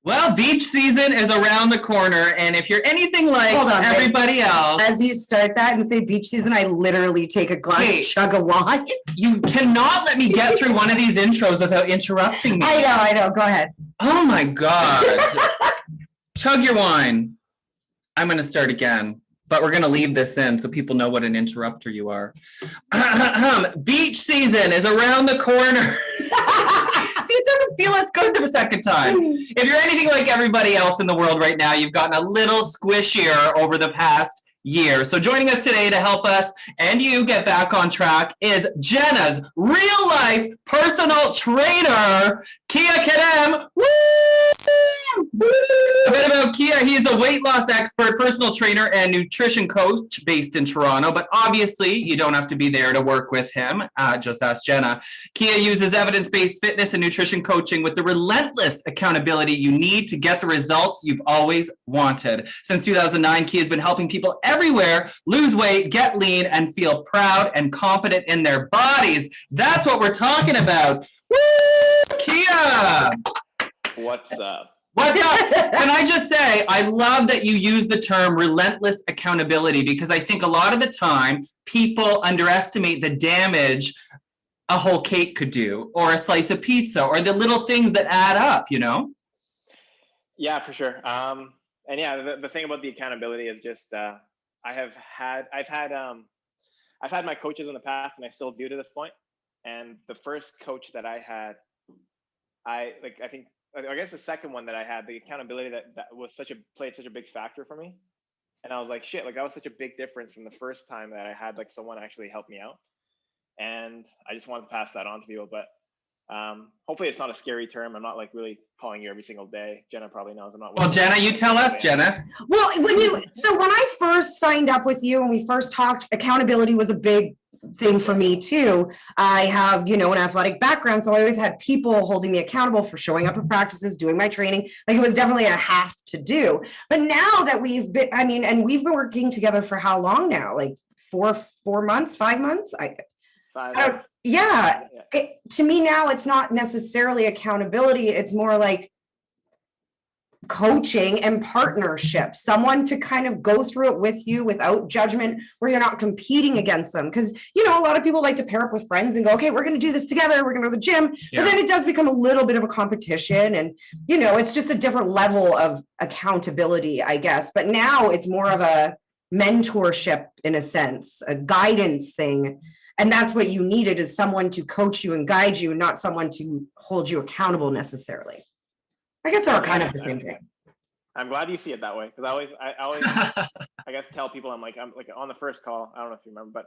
Well, beach season is around the corner, and if you're anything like Hold on, everybody else, as you start that and say beach season, I literally take a glass chug of wine. You cannot let me get through one of these intros without interrupting me. I know. Go ahead. Oh my God. Chug your wine. I'm going to start again, but we're going to leave this in so people know what an interrupter you are. Beach season is around the corner. It doesn't feel as good the second time. If you're anything like everybody else in the world right now, you've gotten a little squishier over the past year. So joining us today to help us and you get back on track is Jenna's real life personal trainer, Kia Khadem. Woo! A bit about Kia. He's a weight loss expert, personal trainer, and nutrition coach based in Toronto. But obviously, you don't have to be there to work with him. Just ask Jenna. Kia uses evidence-based fitness and nutrition coaching with the relentless accountability you need to get the results you've always wanted. Since 2009, Kia has been helping people everywhere lose weight, get lean, and feel proud and confident in their bodies. That's what we're talking about. Woo! Kia! What's up? What's up? Can I just say, I love that you use the term relentless accountability because I think a lot of the time people underestimate the damage a whole cake could do or a slice of pizza or the little things that add up, you know? Yeah, for sure. And yeah, the thing about the accountability is just I've had my coaches in the past and I still do to this point. And the first coach that I had, I guess the second one that I had, the accountability that was played such a big factor for me. And I was like, shit, like that was such a big difference from the first time that I had like someone actually help me out. And I just wanted to pass that on to people. But hopefully it's not a scary term. I'm not like really calling you every single day. Jenna probably knows I'm not. Well, Jenna, you tell us, Jenna. Well, when I first signed up with you and we first talked, accountability was a big thing for me too. I have, an athletic background, so I always had people holding me accountable for showing up at practices, doing my training. Like it was definitely a have to do. But now that we've been working together for how long now? Like 4 months, 5 months? Yeah. To me now, it's not necessarily accountability. It's more like coaching and partnership, someone to kind of go through it with you without judgment, where you're not competing against them. Because, a lot of people like to pair up with friends and go, okay, we're going to do this together. We're going to go to the gym. Yeah. But then it does become a little bit of a competition. And, it's just a different level of accountability, I guess. But now it's more of a mentorship in a sense, a guidance thing. And that's what you needed, is someone to coach you and guide you, not someone to hold you accountable necessarily. I guess they're kind of the same thing. I'm glad you see it that way, because I always I guess tell people I'm like on the first call. I don't know if you remember, but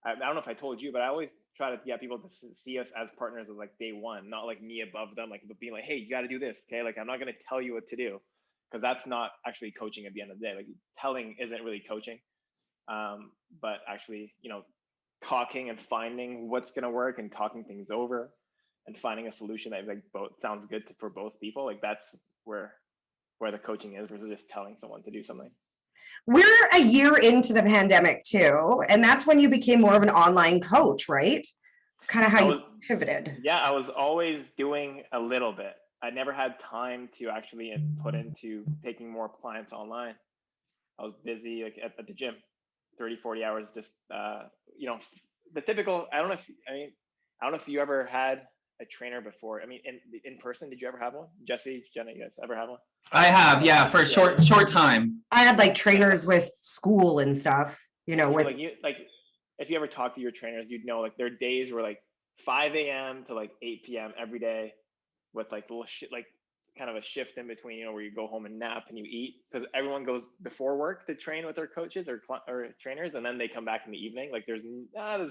I don't know if I told you, but I always try to get people to see us as partners of like day one, not like me above them, like being like, hey, you got to do this, okay? Like I'm not going to tell you what to do, because that's not actually coaching at the end of the day. Like telling isn't really coaching, but actually, talking and finding what's going to work and talking things over and finding a solution that like both sounds good for both people. Like that's where the coaching is, versus just telling someone to do something. We're a year into the pandemic too, and that's when you became more of an online coach, right? It's kind of how you pivoted. Yeah, I was always doing a little bit. I never had time to actually put into taking more clients online. I was busy like at the gym, 30, 40 hours, just, the typical, I don't know if you ever had a trainer before. I mean, in person, did you ever have one? Jesse, Jenna, you guys ever have one? I have, yeah, for a short time. I had like trainers with school and stuff, so if you ever talk to your trainers, you'd know like their days were like 5 a.m. to like 8 p.m. every day, with like little shit, like kind of a shift in between, where you go home and nap and you eat, because everyone goes before work to train with their coaches or trainers, and then they come back in the evening. Like there's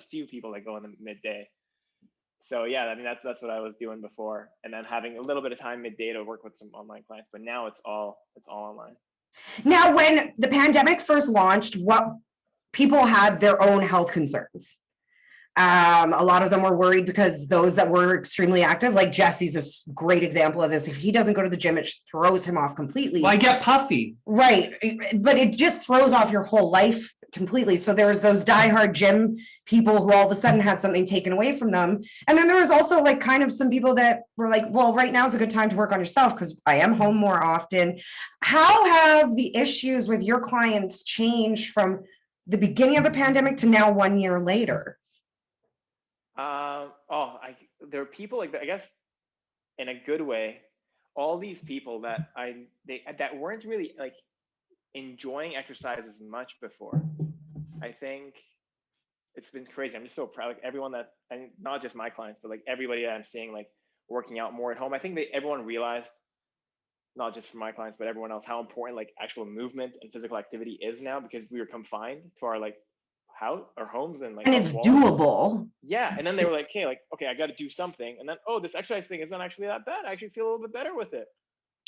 few people that go in the midday. So yeah, I mean that's what I was doing before, and then having a little bit of time midday to work with some online clients. But now it's all online. Now, when the pandemic first launched, what people had their own health concerns. A lot of them were worried because those that were extremely active, like Jesse's a great example of this. If he doesn't go to the gym, it throws him off completely. Well, I get puffy. Right. But it just throws off your whole life completely. So there was those diehard gym people who all of a sudden had something taken away from them. And then there was also like kind of some people that were like, well, right now is a good time to work on yourself because I am home more often. How have the issues with your clients changed from the beginning of the pandemic to now 1 year later? There are people like that, I guess, in a good way. All these people that that weren't really like enjoying exercise as much before. I think it's been crazy. I'm just so proud. Like everyone that, and not just my clients, but like everybody that I'm seeing like working out more at home. I think everyone realized, not just for my clients, but everyone else, how important like actual movement and physical activity is now because we were confined to our like house or homes and like. And it's doable. Yeah, and then they were like, "Hey, like, okay, I got to do something," and then, oh, this exercise thing isn't actually that bad. I actually feel a little bit better with it.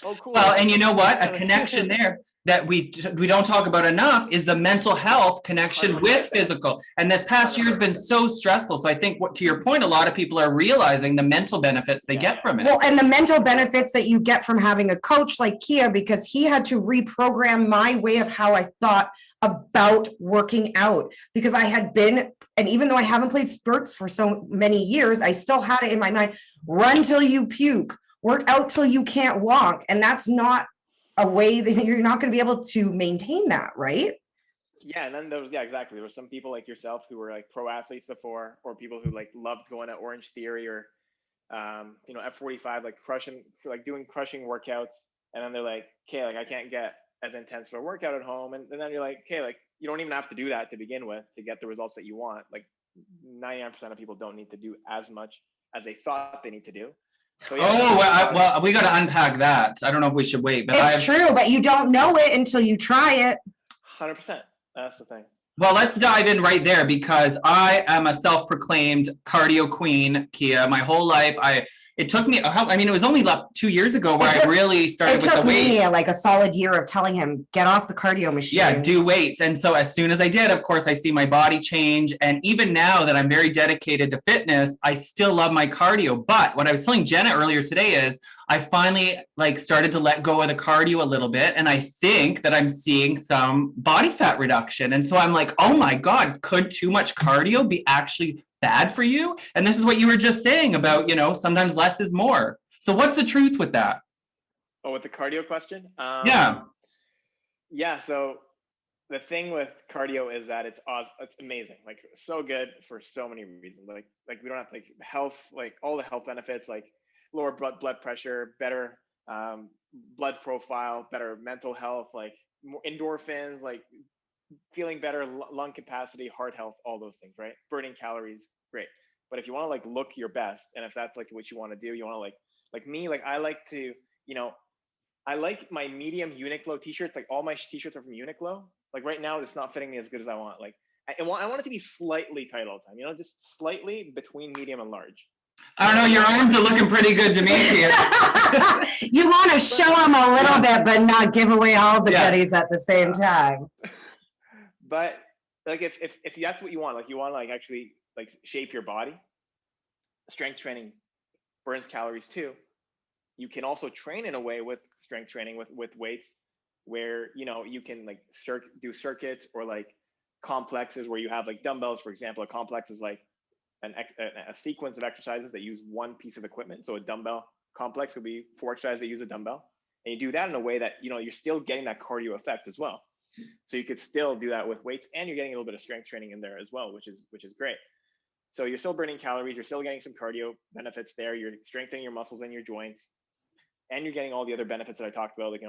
Oh, cool. Well, and you know what? A connection there that we don't talk about enough is the mental health connection with physical. And this past year has been so stressful. So I think, to your point, a lot of people are realizing the mental benefits they get from it. Well, and the mental benefits that you get from having a coach like Kia, because he had to reprogram my way of how I thought about working out, because I had been, and even though I haven't played sports for so many years, I still had it in my mind, run till you puke, work out till you can't walk. And that's not a way that you're not going to be able to maintain that, right? Yeah, and then there was, yeah, exactly. There were some people like yourself who were like pro athletes before, or people who like loved going to Orange Theory or, F45, like doing crushing workouts. And then they're like, okay, like I can't get as intense of a workout at home. And then you're like, okay, like you don't even have to do that to begin with to get the results that you want. Like 99% of people don't need to do as much as they thought they need to do. So, yeah, well, we got to unpack that. I don't know if we should wait, but it's true, but you don't know it until you try it. 100%. That's the thing. Well, let's dive in right there because I am a self-proclaimed cardio queen, Kia. My whole life, it took me, it was only 2 years ago where I really started with the weights. It took me like a solid year of telling him, get off the cardio machine. Yeah, do weights. And so as soon as I did, of course, I see my body change. And even now that I'm very dedicated to fitness, I still love my cardio. But what I was telling Jenna earlier today is I finally started to let go of the cardio a little bit. And I think that I'm seeing some body fat reduction. And so I'm like, oh my God, could too much cardio be actually bad for you? And this is what you were just saying about, sometimes less is more. So what's the truth with that? Oh, with the cardio question? Yeah. So the thing with cardio is that it's awesome. It's amazing. Like so good for so many reasons. Like we don't have health, like all the health benefits, like lower blood pressure, better blood profile, better mental health, like more endorphins, like feeling better, lung capacity, heart health, all those things, right? Burning calories, great. But if you want to look your best, and if that's what you want to do, you want to like me, I like to, I like my medium Uniqlo t-shirts. Like all my t-shirts are from Uniqlo. Like right now, it's not fitting me as good as I want. Like I want it to be slightly tight all the time, just slightly between medium and large. I don't know, your arms are looking pretty good to me, Kia. You want to show them a little bit, but not give away all the goodies at the same time. But if that's what you want, you want to actually shape your body, strength training burns calories too. You can also train in a way with strength training with weights where you can do circuits or complexes where you have dumbbells. For example, a complex is a sequence of exercises that use one piece of equipment. So a dumbbell complex would be 4 exercises that use a dumbbell, and you do that in a way that you're still getting that cardio effect as well. So you could still do that with weights, and you're getting a little bit of strength training in there as well, which is great. So you're still burning calories, you're still getting some cardio benefits there, you're strengthening your muscles and your joints, and you're getting all the other benefits that I talked about,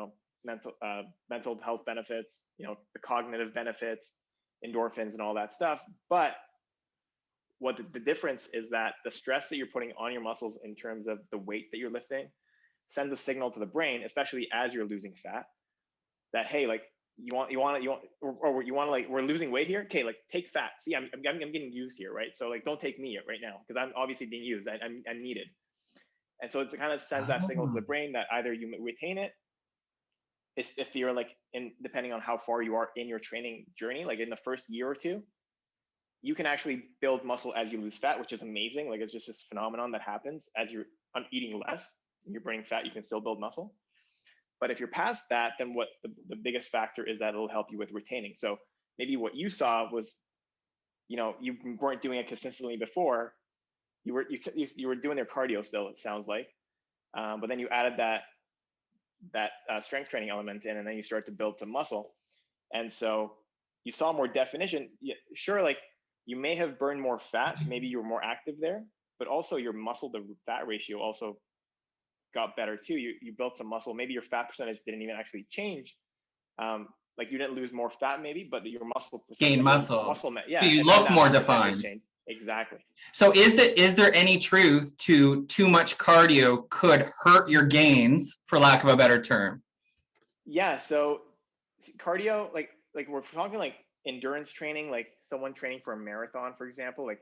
mental health benefits, the cognitive benefits, endorphins and all that stuff. But what the difference is that the stress that you're putting on your muscles in terms of the weight that you're lifting sends a signal to the brain, especially as you're losing fat, that hey, we're losing weight here. Okay, take fat. See, I'm getting used here, right? So don't take me right now because I'm obviously being used. I'm needed, and so it kind of sends that signal to the brain that either you retain it, if you're depending on how far you are in your training journey, in the first year or two, you can actually build muscle as you lose fat, which is amazing. Like it's just this phenomenon that happens as you're eating less, you're burning fat, you can still build muscle. But if you're past that, then what the biggest factor is that it'll help you with retaining. So maybe what you saw was, you weren't doing it consistently before. You were doing their cardio still, it sounds like, but then you added that strength training element in, and then you start to build some muscle, and so you saw more definition. Sure, like you may have burned more fat, maybe you were more active there, but also your muscle to fat ratio also got better too. You built some muscle. Maybe your fat percentage didn't even actually change. Like you didn't lose more fat, maybe, but your muscle percentage, Gain muscle. yeah. So you look more defined. Exactly. So is there any truth to too much cardio could hurt your gains, for lack of a better term? Yeah. So cardio, like we're talking like endurance training, like someone training for a marathon, for example, like,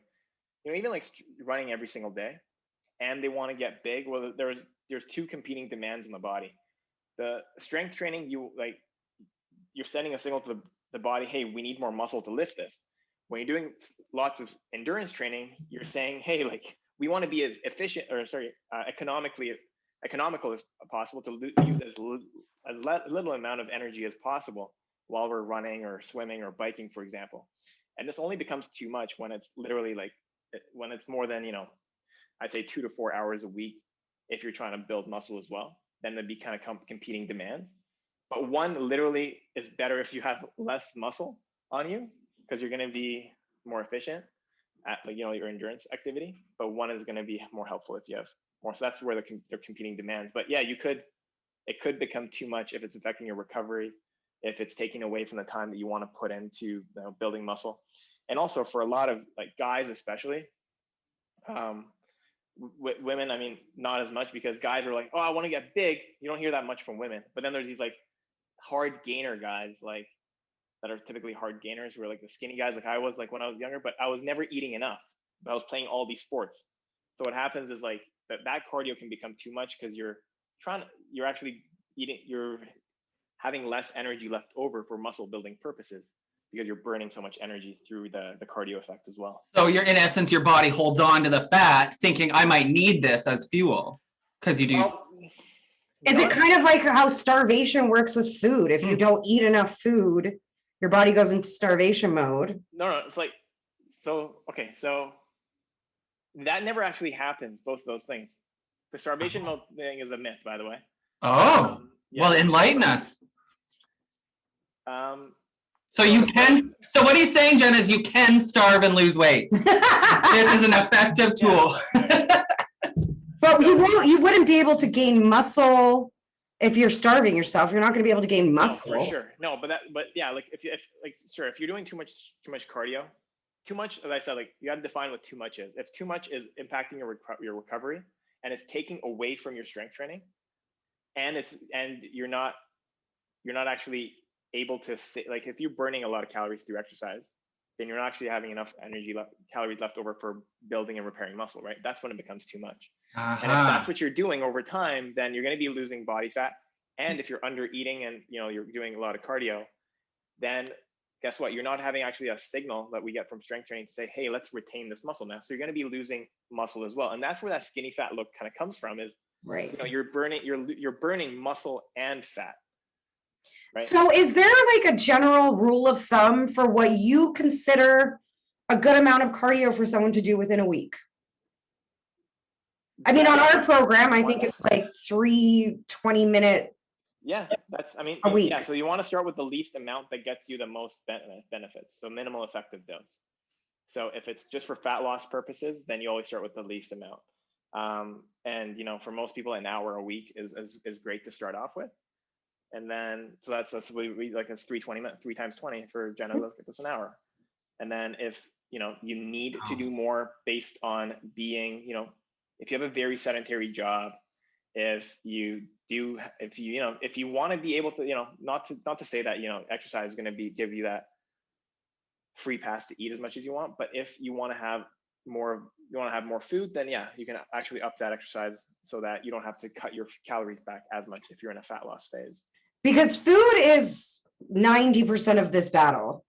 even like running every single day, and they want to get big. Well, there's two competing demands in the body. The strength training, you're sending a signal to the body, hey, we need more muscle to lift this. When you're doing lots of endurance training, you're saying, hey, like we want to be as efficient, economical as possible, to use as little amount of energy as possible while we're running or swimming or biking, for example. And this only becomes too much when it's literally when it's more than, I'd say 2 to 4 hours a week. If you're trying to build muscle as well, then there'd be kind of competing demands. But one literally is better if you have less muscle on you, because you're going to be more efficient at your endurance activity. But one is going to be more helpful if you have more. So that's where they're competing demands. But yeah, it could become too much if it's affecting your recovery, if it's taking away from the time that you want to put into building muscle. And also for a lot of guys, especially, women, I mean, not as much, because guys are like, oh, I want to get big. You don't hear that much from women. But then there's these hard gainer guys that are typically hard gainers, who are the skinny guys like I was when I was younger, but I was never eating enough. But I was playing all these sports. So what happens is that cardio can become too much, because you're actually eating, you're having less energy left over for muscle building purposes, because you're burning so much energy through the cardio effect as well. So in essence, your body holds on to the fat thinking I might need this as fuel, because you do. Well, is it kind of like how starvation works with food? If you don't eat enough food, your body goes into starvation mode. No, it's so that never actually happens, both of those things. The starvation mode thing is a myth, by the way. Oh, well, enlighten us. So you can. So what he's saying, Jenna, is you can starve and lose weight. This is an effective tool. But you wouldn't be able to gain muscle if you're starving yourself. You're not going to be able to gain muscle. No, for sure. No, but yeah, if you're doing too much cardio, too much, as I said, you got to define what too much is. If too much is impacting your recovery, and it's taking away from your strength training, and you're not actually able to if you're burning a lot of calories through exercise, then you're not actually having enough calories left over for building and repairing muscle, right? That's when it becomes too much. And if that's what you're doing over time, then you're going to be losing body fat. And if you're under eating and you're doing a lot of cardio, then guess what? You're not having actually a signal that we get from strength training to say, hey, let's retain this muscle now. So you're going to be losing muscle as well. And that's where that skinny fat look kind of comes from, is right. You're burning muscle and fat. Right. So is there a general rule of thumb for what you consider a good amount of cardio for someone to do within a week? I mean, on our program, I think it's 3 20-minute. Yeah, a week. Yeah, so you want to start with the least amount that gets you the most benefits. So minimal effective dose. So if it's just for fat loss purposes, then you always start with the least amount. And for most people, an hour a week is great to start off with. And then, so that's it's 320 minutes, 3 times 20 for Jenna. Let's get this an hour. And then if, you need to do more based on being, if you have a very sedentary job, if you want to be able to, not to say that, exercise is going to give you that free pass to eat as much as you want, but if you want to have more food, then yeah, you can actually up that exercise so that you don't have to cut your calories back as much if you're in a fat loss phase. Because food is 90% of this battle.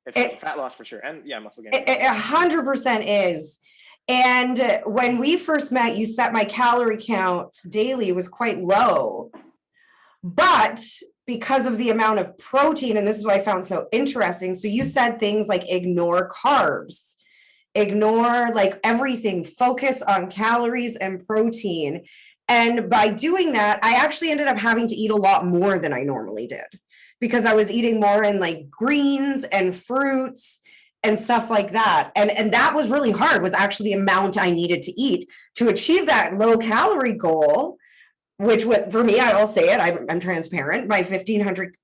It's fat loss for sure, and yeah, muscle gain. It 100% is. And when we first met, you said my calorie count daily was quite low, but because of the amount of protein, and this is what I found so interesting. So you said things like ignore carbs, ignore like everything, focus on calories and protein. And by doing that, I actually ended up having to eat a lot more than I normally did because I was eating more in like greens and fruits and stuff like that. And that was really hard, was actually the amount I needed to eat to achieve that low calorie goal, which for me, I will say it, I'm transparent, my 1,500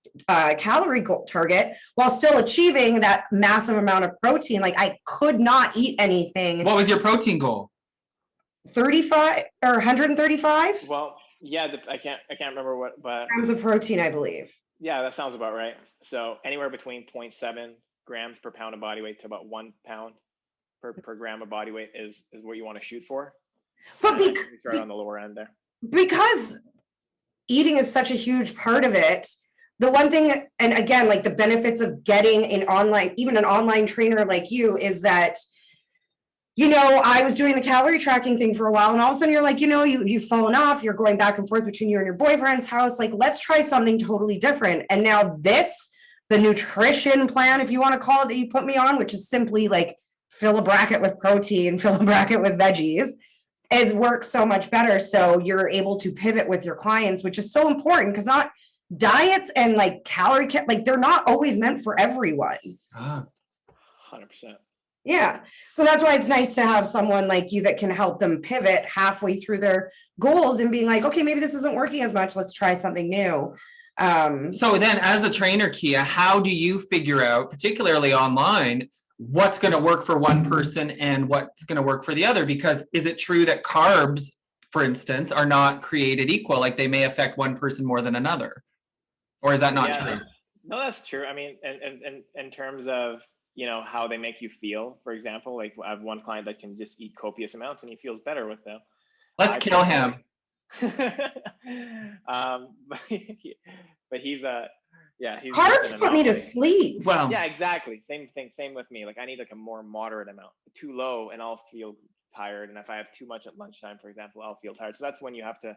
calorie goal target, while still achieving that massive amount of protein. Like I could not eat anything. What was your protein goal? 35 or 135 Well, yeah, I can't remember what, but grams of protein, I believe. yeah, that sounds about right. So anywhere between 0.7 grams per pound of body weight to about 1 pound per gram of body weight is what you want to shoot for. But we start on the lower end there. Because eating is such a huge part of it, the one thing, and again, like the benefits of getting an online trainer like you is that, you know, I was doing the calorie tracking thing for a while, and all of a sudden you're like, you know, you've fallen off, you're going back and forth between you and your boyfriend's house. Like, let's try something totally different. And now the nutrition plan, if you want to call it, that you put me on, which is simply like fill a bracket with protein, fill a bracket with veggies, is works so much better. So you're able to pivot with your clients, which is so important because not diets and like like they're not always meant for everyone. 100%. Yeah. So that's why it's nice to have someone like you that can help them pivot halfway through their goals and being like, okay, maybe this isn't working as much. Let's try something new. So then as a trainer, Kia, how do you figure out, particularly online, what's going to work for one person and what's going to work for the other? Because is it true that carbs, for instance, are not created equal? Like they may affect one person more than another? Or is that not true? No, that's true. I mean, and in terms of, you know, how they make you feel, for example, like I have one client that can just eat copious amounts and he feels better with them. Let's kill him. But he's carbs put me to sleep. Well, yeah, exactly. Same thing. Same with me. Like I need like a more moderate amount. Too low and I'll feel tired. And if I have too much at lunchtime, for example, I'll feel tired. So that's when you have to,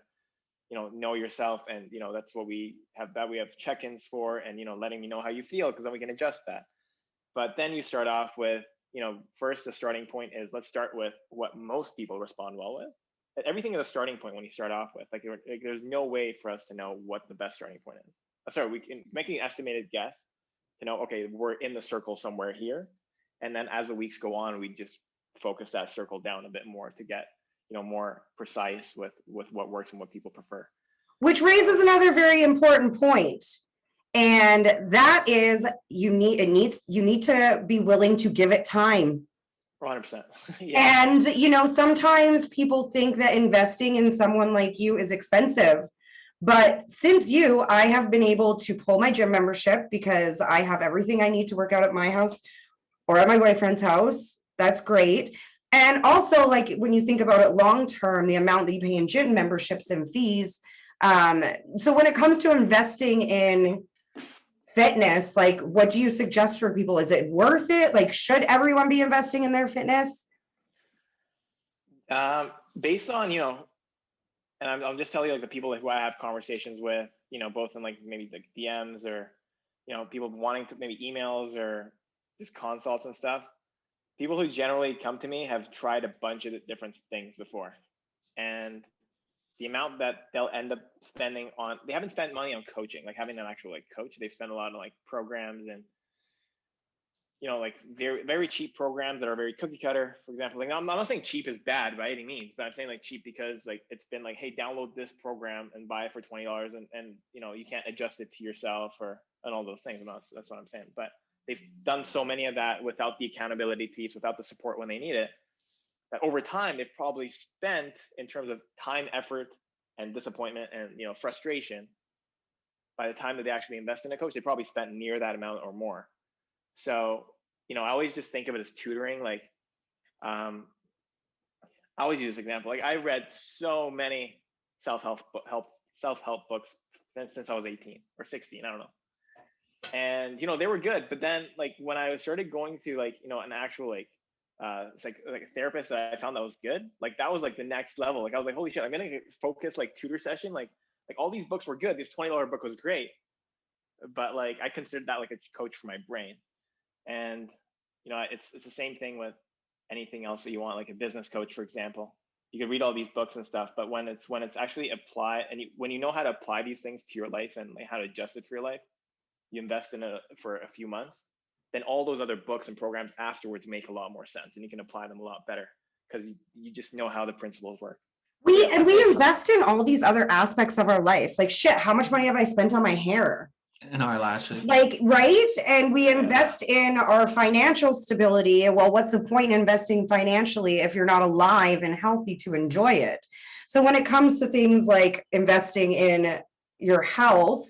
you know yourself, and you know that's what we have check-ins for, and you know letting me know how you feel, because then we can adjust that. But then you start off with, you know, first the starting point is, let's start with what most people respond well with. Everything is a starting point when you start off with. Like there's no way for us to know what the best starting point is. Sorry, we can make an estimated guess to know, okay, we're in the circle somewhere here. And then as the weeks go on, we just focus that circle down a bit more to get, you know, more precise with what works and what people prefer. Which raises another very important point. And that is you need to be willing to give it time. 100%. Yeah. And, you know, sometimes people think that investing in someone like you is expensive. But since I have been able to pull my gym membership because I have everything I need to work out at my house or at my boyfriend's house. That's great. And also, like, when you think about it long term, the amount that you pay in gym memberships and fees. So when it comes to investing in fitness, like, what do you suggest for people? Is it worth it? Like, should everyone be investing in their fitness? Based on, you know, and I'll just tell you, like, the people who I have conversations with, you know, both in like maybe like DMs or, you know, people wanting to maybe emails or just consults and stuff. People who generally come to me have tried a bunch of different things before. And the amount that they'll end up spending on, they haven't spent money on coaching, like having an actual like coach. They've spent a lot on like programs and, you know, like very, very cheap programs that are very cookie cutter, for example. Like, I'm not saying cheap is bad by any means, but I'm saying like cheap because like it's been like, hey, download this program and buy it for $20, and you know, you can't adjust it to yourself and all those things. That's what I'm saying. But they've done so many of that without the accountability piece, without the support when they need it, that over time they've probably spent, in terms of time, effort, and disappointment and, you know, frustration, by the time that they actually invest in a coach, they probably spent near that amount or more. So, you know, I always just think of it as tutoring. Like, I always use this example. Like, I read so many self-help books since I was 18 or 16, I don't know. And they were good, but then like when I started going to like an actual like like a therapist that I found that was good, like that was like the next level. Like I was like, holy shit, I'm gonna focus like tutor session, like all these books were good, this $20 book was great, but like I considered that like a coach for my brain. And it's the same thing with anything else that you want, like a business coach, for example. You can read all these books and stuff, but when it's actually applied, and when you know how to apply these things to your life and like how to adjust it for your life, you invest in it for a few months, then all those other books and programs afterwards make a lot more sense, and you can apply them a lot better because you just know how the principles work. We invest in all these other aspects of our life. Like shit, how much money have I spent on my hair? And our lashes. Like, right? And we invest in our financial stability. Well, what's the point in investing financially if you're not alive and healthy to enjoy it? So when it comes to things like investing in your health,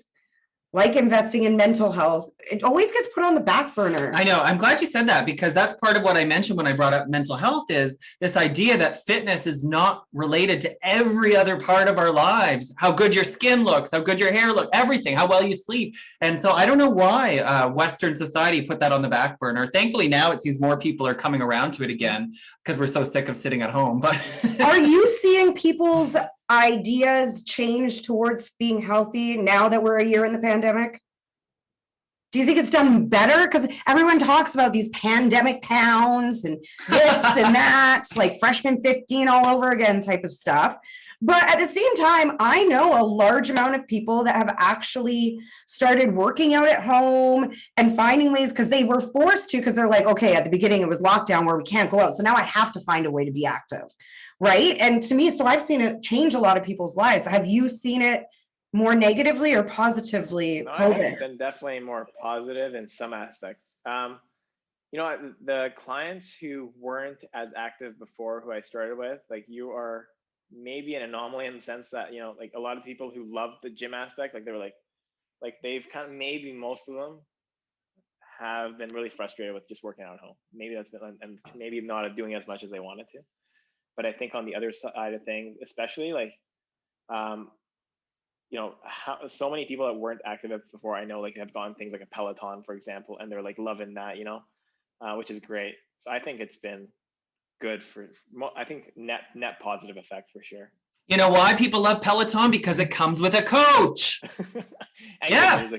like investing in mental health, it always gets put on the back burner. I know. I'm glad you said that, because that's part of what I mentioned when I brought up mental health, is this idea that fitness is not related to every other part of our lives. How good your skin looks, how good your hair looks, everything, how well you sleep. And so I don't know why Western society put that on the back burner. Thankfully now it seems more people are coming around to it again because we're so sick of sitting at home. But are you seeing people's ideas change towards being healthy now that we're a year in the pandemic? Do you think it's done better? Because everyone talks about these pandemic pounds and this and that, like freshman 15 all over again type of stuff. But at the same time, I know a large amount of people that have actually started working out at home and finding ways, because they were forced to, because they're like, okay, at the beginning it was lockdown where we can't go out. So now I have to find a way to be active. Right. And to me, so I've seen it change a lot of people's lives. Have you seen it more negatively or positively? No, I think it's been definitely more positive in some aspects. The clients who weren't as active before, who I started with, like you are maybe an anomaly in the sense that, like a lot of people who love the gym aspect, like they were like they've kind of, maybe most of them have been really frustrated with just working out at home. Maybe that's been, and maybe not doing as much as they wanted to. But I think on the other side of things, especially like, how so many people that weren't active before, I know, like have gone things like a Peloton, for example, and they're like loving that, which is great. So I think it's been good I think net positive effect for sure. You know why people love Peloton? Because it comes with a coach. Yeah.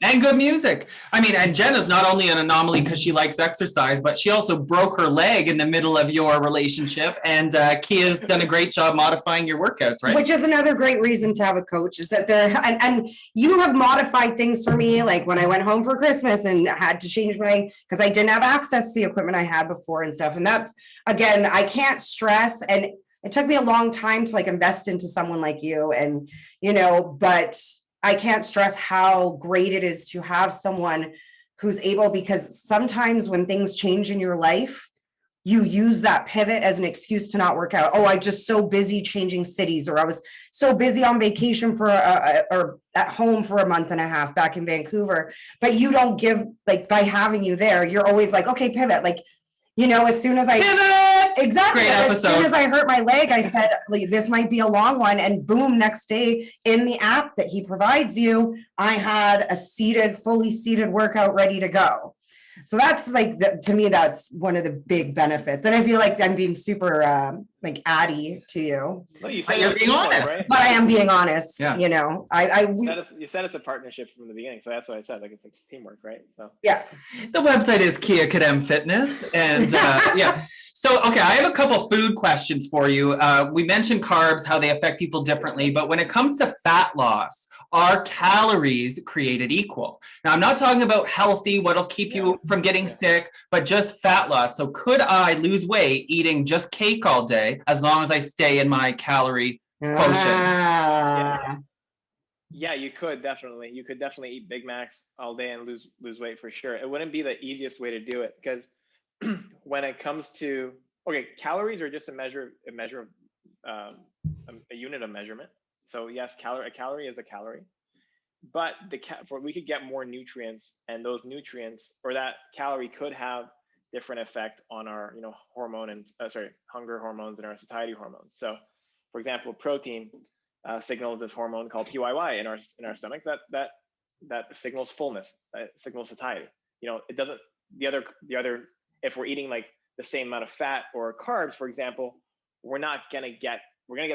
And good music. I mean, and Jenna's not only an anomaly because she likes exercise, but she also broke her leg in the middle of your relationship. And Kia's done a great job modifying your workouts, right? Which is another great reason to have a coach, is that and you have modified things for me. Like when I went home for Christmas and had to change because I didn't have access to the equipment I had before and stuff. And that's, again, I can't stress. And it took me a long time to like invest into someone like you. And, but I can't stress how great it is to have someone who's able, because sometimes when things change in your life, you use that pivot as an excuse to not work out. Oh, I'm just so busy changing cities, or I was so busy on vacation or at home for a month and a half back in Vancouver. But you don't give, like, by having you there, you're always like, okay, pivot. Like, as soon as I pivot! Exactly. Great as episode. soon as I hurt my leg, I said, like, this might be a long one. And boom, next day in the app that he provides you, I had a fully seated workout ready to go. So that's like, to me, that's one of the big benefits. And I feel like I'm being super like addy to you. Well, you said you're being honest, right? But I am being honest. Yeah. You said it's a partnership from the beginning, so that's what I said. Like, it's like teamwork, right? So Yeah. The website is Kia Khadem Fitness, and yeah. So, okay, I have a couple food questions for you. We mentioned carbs, how they affect people differently, but when it comes to fat loss, are calories created equal? Now, I'm not talking about healthy, what'll keep you from getting sick, but just fat loss. So could I lose weight eating just cake all day as long as I stay in my calorie quotient? Yeah, you could definitely. You could definitely eat Big Macs all day and lose weight for sure. It wouldn't be the easiest way to do it, because when it comes to, calories are just a unit of measurement. So yes, a calorie is a calorie, but we could get more nutrients, and those nutrients, or that calorie, could have different effect on our hormone and hunger hormones and our satiety hormones. So, for example, protein signals this hormone called PYY in our stomach that that signals fullness, that signals satiety. It doesn't, the other, if we're eating like the same amount of fat or carbs, for example, we're going to get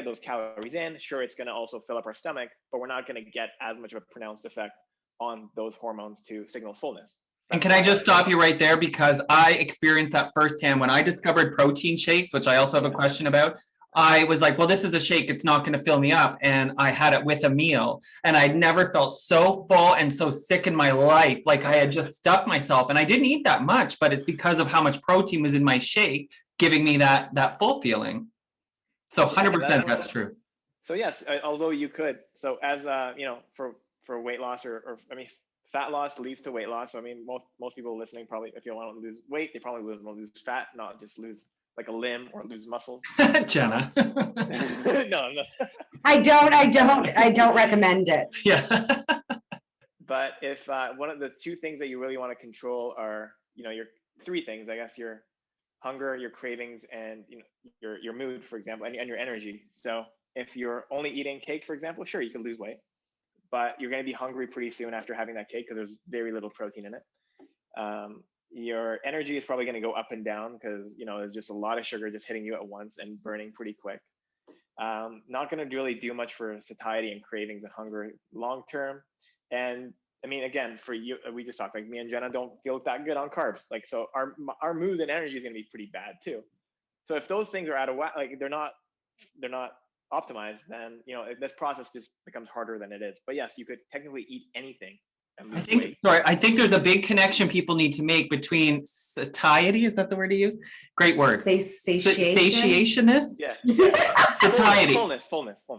those calories in. Sure, it's going to also fill up our stomach, but we're not going to get as much of a pronounced effect on those hormones to signal fullness. And can I just stop you right there? Because I experienced that firsthand when I discovered protein shakes, which I also have a question about. I was like, well, this is a shake. It's not going to fill me up. And I had it with a meal. And I'd never felt so full and so sick in my life. Like I had just stuffed myself. And I didn't eat that much, but it's because of how much protein was in my shake, giving me that full feeling. So 100% that's true. So yes, although you could. So as, for weight loss fat loss leads to weight loss. So, most people listening probably, if you want to lose weight, they probably want to lose fat, not just lose like a limb or lose muscle. Jenna. No. I don't recommend it. Yeah. But if one of the two things that you really want to control are, your three things, I guess, your hunger, your cravings, and your mood, for example, and your energy. So if you're only eating cake, for example, sure, you can lose weight, but you're going to be hungry pretty soon after having that cake because there's very little protein in it. Your energy is probably going to go up and down because there's just a lot of sugar just hitting you at once and burning pretty quick. Not going to really do much for satiety and cravings and hunger long term. And again, for you, we just talked, like me and Jenna don't feel that good on carbs. Like, so our mood and energy is going to be pretty bad too. So if those things are out of whack, like they're not optimized, then this process just becomes harder than it is. But yes, you could technically eat anything and lose weight. I think there's a big connection people need to make between satiety, is that the word to use? Great word. Satiationness? Yeah. Satiety. Fullness.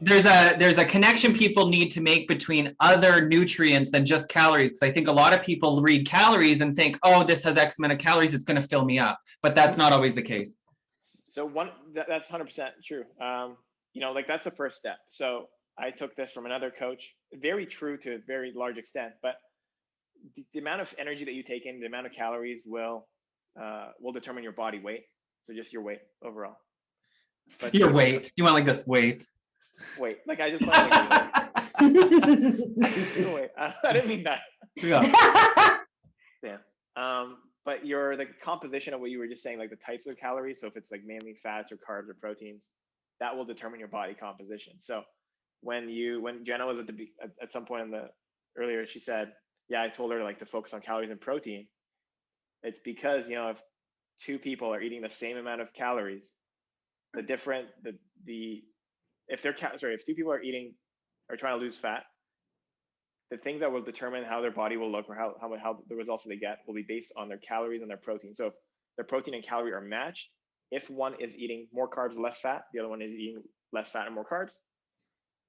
There's a connection people need to make between other nutrients than just calories. Because I think a lot of people read calories and think, oh, this has X amount of calories, it's going to fill me up. But that's not always the case. So that's 100% true. Like that's the first step. So I took this from another coach, very true to a very large extent, but the amount of energy that you take in, the amount of calories will determine your body weight. So just your weight overall. But your weight. You want like this weight. Wait, like I just want to wait. I didn't mean that. Yeah. Damn. But the composition of what you were just saying, like the types of calories. So if it's like mainly fats or carbs or proteins, that will determine your body composition. So when Jenna was at some point earlier, she said, yeah, I told her to focus on calories and protein. It's because, if two people are eating the same amount of calories, if two people are trying to lose fat, the things that will determine how their body will look or how the results that they get will be based on their calories and their protein. So if their protein and calorie are matched, if one is eating more carbs, less fat, the other one is eating less fat and more carbs,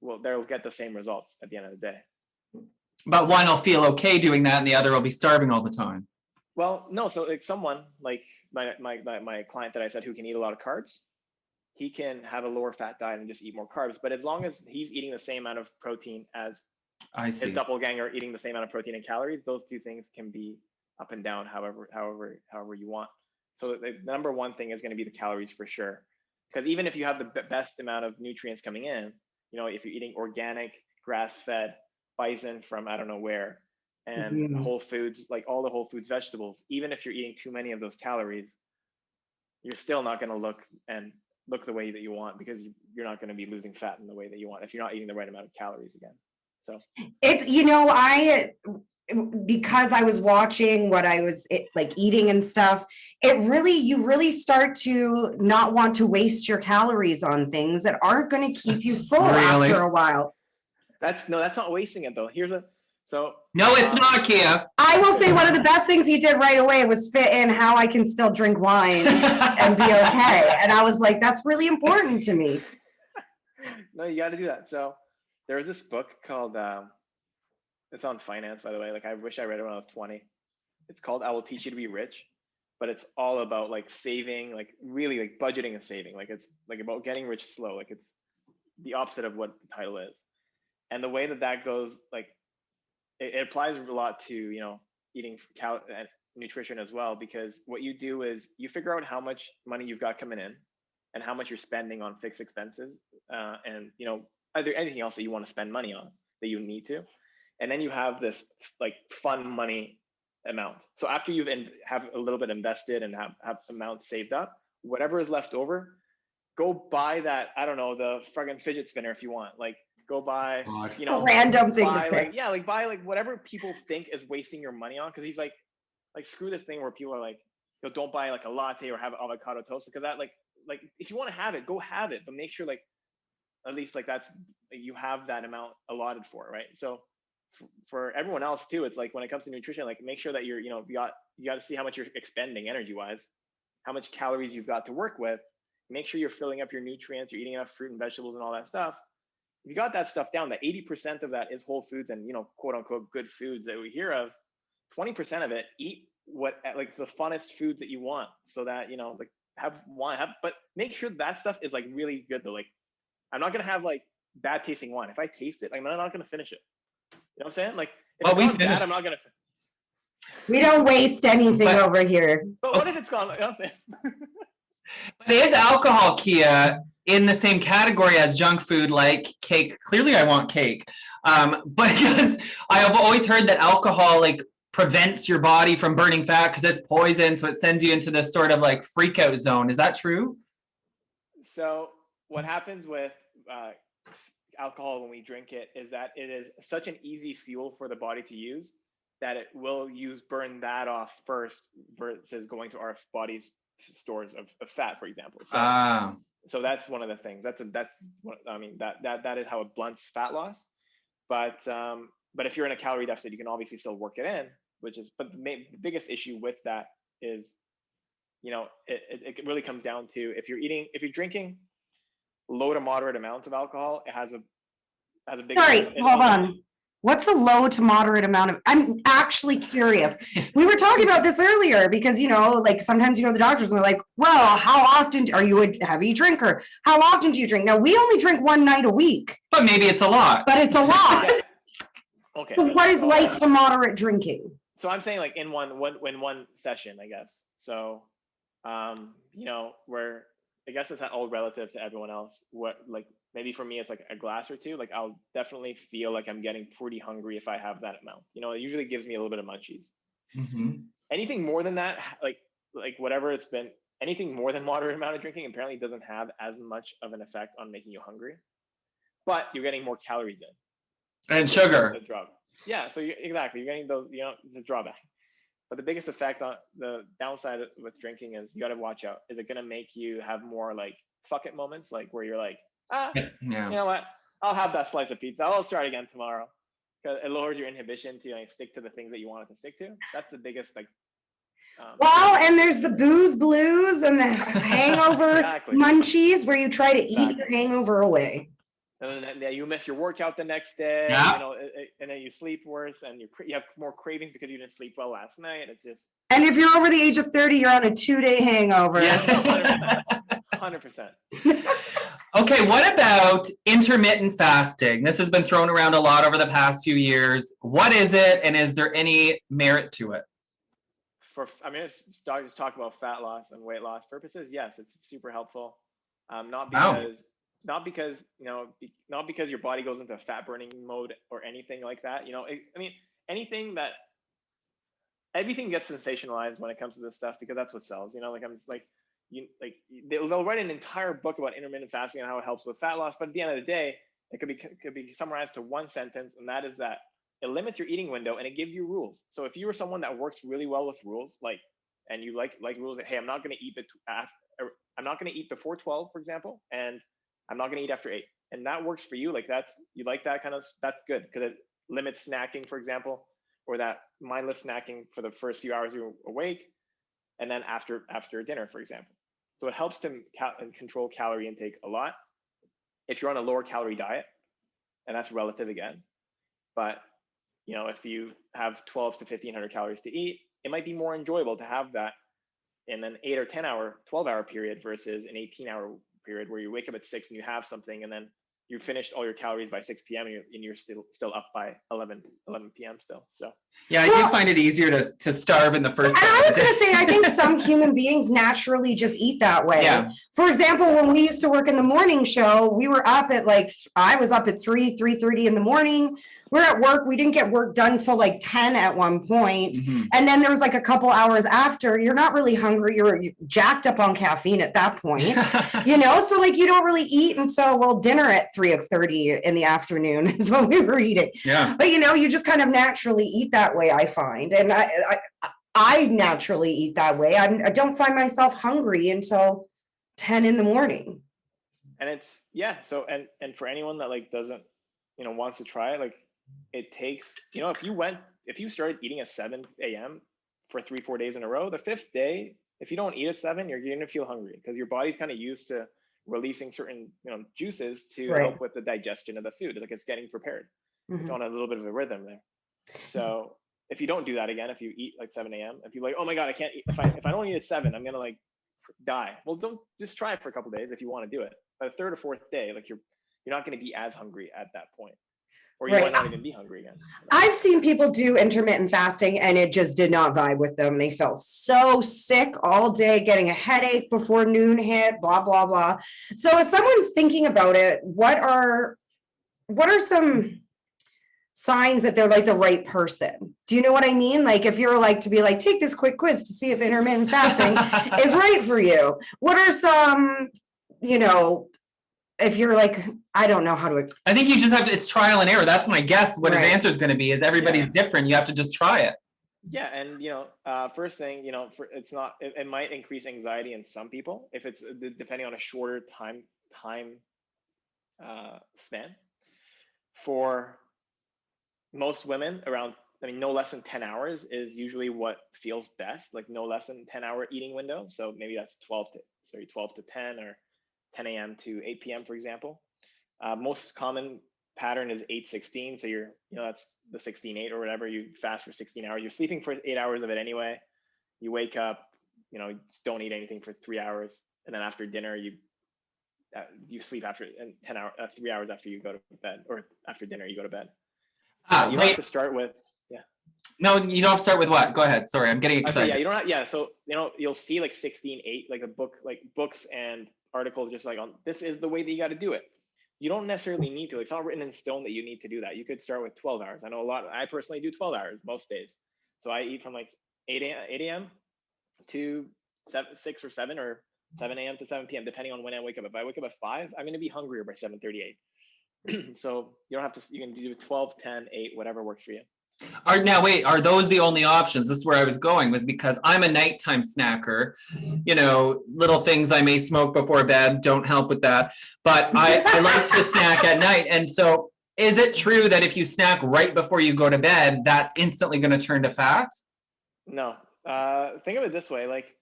well, they'll get the same results at the end of the day. But one will feel okay doing that and the other will be starving all the time. Well, no. So like someone like my client that I said who can eat a lot of carbs, he can have a lower fat diet and just eat more carbs. But as long as he's eating the same amount of protein as his doppelganger eating the same amount of protein and calories, those two things can be up and down however you want. So the number one thing is going to be the calories for sure. Because even if you have the best amount of nutrients coming in, if you're eating organic, grass-fed bison from I don't know where, and whole foods, like all the whole foods vegetables, even if you're eating too many of those calories, you're still not going to look the way that you want, because you're not going to be losing fat in the way that you want if you're not eating the right amount of calories again. So it's, because I was watching what I was eating and stuff, you really start to not want to waste your calories on things that aren't going to keep you full after a while. That's not wasting it though. No, it's not, Kia. I will say one of the best things he did right away was fit in how I can still drink wine and be okay. And I was like, that's really important to me. No, you got to do that. So there was this book called, it's on finance, by the way. Like, I wish I read it when I was 20. It's called I Will Teach You to Be Rich, but it's all about saving, really budgeting and saving. It's about getting rich slow. It's the opposite of what the title is. And the way that goes, it applies a lot to, eating and nutrition as well, because what you do is you figure out how much money you've got coming in and how much you're spending on fixed expenses, and, either anything else that you want to spend money on that you need to. and then you have this like fun money amount. So after you've have a little bit invested and have amount saved up, whatever is left over, go buy that, I don't know, the friggin' fidget spinner if you want. Like go buy, you know, A random thing to buy pick. like, yeah, like buy like whatever people think is wasting your money on. Cause he's like screw this thing where people are like, you know, don't buy like a latte or have avocado toast, because that like if you want to have it, go have it, but make sure like at least like that's, you have that amount allotted for it, right? So for everyone else too, it's like when it comes to nutrition, like make sure that you're, you know, you got to see how much you're expending energy wise, how much calories you've got to work with. Make sure you're filling up your nutrients, you're eating enough fruit and vegetables and all that stuff. If you got that stuff down, that 80% of that is whole foods and, you know, quote unquote good foods that we hear of. 20% of it, eat what like the funnest foods that you want, so that, you know, like but make sure that stuff is like really good though. Like I'm not gonna have like bad tasting wine. If I taste it, like, I'm not gonna finish it. You know what I'm saying? Like if it's gone bad, I'm not gonna. We don't waste anything over here. But what if it's gone? You know what I'm saying? But is alcohol, Kia, in the same category as junk food like cake? Clearly, I want cake. Because I have always heard that alcohol like prevents your body from burning fat because it's poison, so it sends you into this sort of like freak out zone. Is that true? So what happens with alcohol when we drink it is that it is such an easy fuel for the body to use that it will burn that off first versus going to our body's stores of fat, for example. So that's one of the things. That is how it blunts fat loss. But if you're in a calorie deficit, you can obviously still work it in, but the biggest issue with that is, you know, it really comes down to if you're drinking low to moderate amounts of alcohol, it has a big. Sorry, hold on. What's a low to moderate amount of, I'm actually curious. We were talking about this earlier because, you know, like sometimes you go to the doctors and they're like, well, how often are you a heavy drinker? How often do you drink? Now, we only drink one night a week. But maybe it's a lot. But it's a lot. Yeah. Okay. So what is light to moderate drinking? So I'm saying like in one session, I guess. So, you know, where I guess it's not all relative to everyone else. What, like, maybe for me, it's like a glass or two. Like I'll definitely feel like I'm getting pretty hungry if I have that amount. You know, it usually gives me a little bit of munchies. Mm-hmm. Anything more than that, like whatever it's been, anything more than moderate amount of drinking apparently doesn't have as much of an effect on making you hungry. But you're getting more calories in. And sugar. The drug. Yeah, so exactly. You're getting those, you know, the drawback. But the biggest effect on the downside with drinking is you got to watch out. Is it going to make you have more like fuck it moments, like where you're like, you know what? I'll have that slice of pizza. I'll try it again tomorrow. Because it lowers your inhibition to like stick to the things that you want it to stick to. That's the biggest like. Well, and there's the booze blues and the hangover munchies where you try to eat your hangover away. And then you miss your workout the next day, you know, and then you sleep worse, and you have more cravings because you didn't sleep well last night. It's just. And if you're over the age of 30, you're on a 2-day hangover. Yeah, 100%. Okay, what about intermittent fasting? This has been thrown around a lot over the past few years. What is it, and is there any merit to it? Just talk about fat loss and weight loss purposes. Yes, it's super helpful. Not because you know, not because your body goes into a fat burning mode or anything like that. You know, everything gets sensationalized when it comes to this stuff because that's what sells. You know, like I'm just like, they'll write an entire book about intermittent fasting and how it helps with fat loss, but at the end of the day, it could be summarized to one sentence, and that is that it limits your eating window and it gives you rules. So if you are someone that works really well with rules, and you like rules that, hey, I'm not going to eat before 12, for example, and I'm not going to eat after 8, and that works for you. Like you like that kind of, that's good because it limits snacking, for example, or that mindless snacking for the first few hours you're awake, and then after dinner, for example. So it helps to control calorie intake a lot if you're on a lower calorie diet, and that's relative again. But you know, if you have 12 to 1500 calories to eat, it might be more enjoyable to have that in an 8 or 10 hour, 12-hour period versus an 18-hour period where you wake up at 6 and you have something, and then you finished all your calories by 6 p.m. and you're still up by 11 p.m. still. So yeah, I do find it easier to starve in the first place. I was going to say, I think some human beings naturally just eat that way. Yeah. For example, when we used to work in the morning show, we were up at I was up at 3:30 in the morning. we're at work. We didn't get work done till like 10 at one point. Mhm. And then there was like a couple hours after. You're not really hungry. You're jacked up on caffeine at that point. So like you don't really eat until, well, dinner at 3:30 in the afternoon is when we were eating. Yeah. But you just kind of naturally eat that way, I find. And I naturally eat that way. I don't find myself hungry until 10 in the morning. And it's so and for anyone that like doesn't wants to try it, like it takes if you started eating at 7 a.m. for 3-4 days in a row, the fifth day, if you don't eat at 7, you're gonna feel hungry because your body's kind of used to releasing certain juices to Right. help with the digestion of the food. Like it's getting prepared. It's on a little bit of a rhythm there. So if you don't do that again, if you eat like 7 a.m., if you're like, oh my God, I can't eat, if I don't eat at 7, I'm gonna like die. Well, don't just try it for a couple of days if you want to do it. By the third or fourth day, like you're not going to be as hungry at that point, or you Right. might not even be hungry again. I've seen people do intermittent fasting and it just did not vibe with them. They felt so sick all day, getting a headache before noon hit, blah, blah, blah. So if someone's thinking about it, what are some signs that they're like the right person? Do you know what I mean? Like if you're like to be like, take this quick quiz to see if intermittent fasting is right for you. What are some, if you're like, I don't know how to. I think you just have to, it's trial and error. That's my guess. What his Right. answer is going to be is everybody's different. You have to just try it. Yeah. And, first thing, it might increase anxiety in some people if it's depending on a shorter time span. For most women no less than 10 hours is usually what feels best, like no less than 10-hour eating window. So maybe that's 12 to 10 or 10 a.m. to 8 p.m., for example. Most common pattern is 8-16. So that's the 16-8 or whatever. You fast for 16 hours. You're sleeping for 8 hours of it anyway. You wake up, just don't eat anything for 3 hours. And then after dinner, you sleep after 3 hours after you go to bed, or after dinner, you go to bed. You don't have to start with, No, you don't have to start with what? Go ahead. Sorry, I'm getting excited. You don't have, so, you'll see like 16-8, like books and articles just like on, this is the way that you got to do it. You don't necessarily need to, it's not written in stone that you need to do that. You could start with 12 hours. I know I personally do 12 hours most days. So I eat from like 8 a.m. to 6 or 7 or 7 a.m. to 7 p.m. depending on when I wake up. If I wake up at 5, I'm going to be hungrier by 7:38. So you can do 12, 10, 8, whatever works for you. Are those the only options? This is where I was going, was because I'm a nighttime snacker. Little things I may smoke before bed don't help with that, but I like to snack at night. And so is it true that if you snack right before you go to bed, that's instantly going to turn to fat? No. Think of it this way, like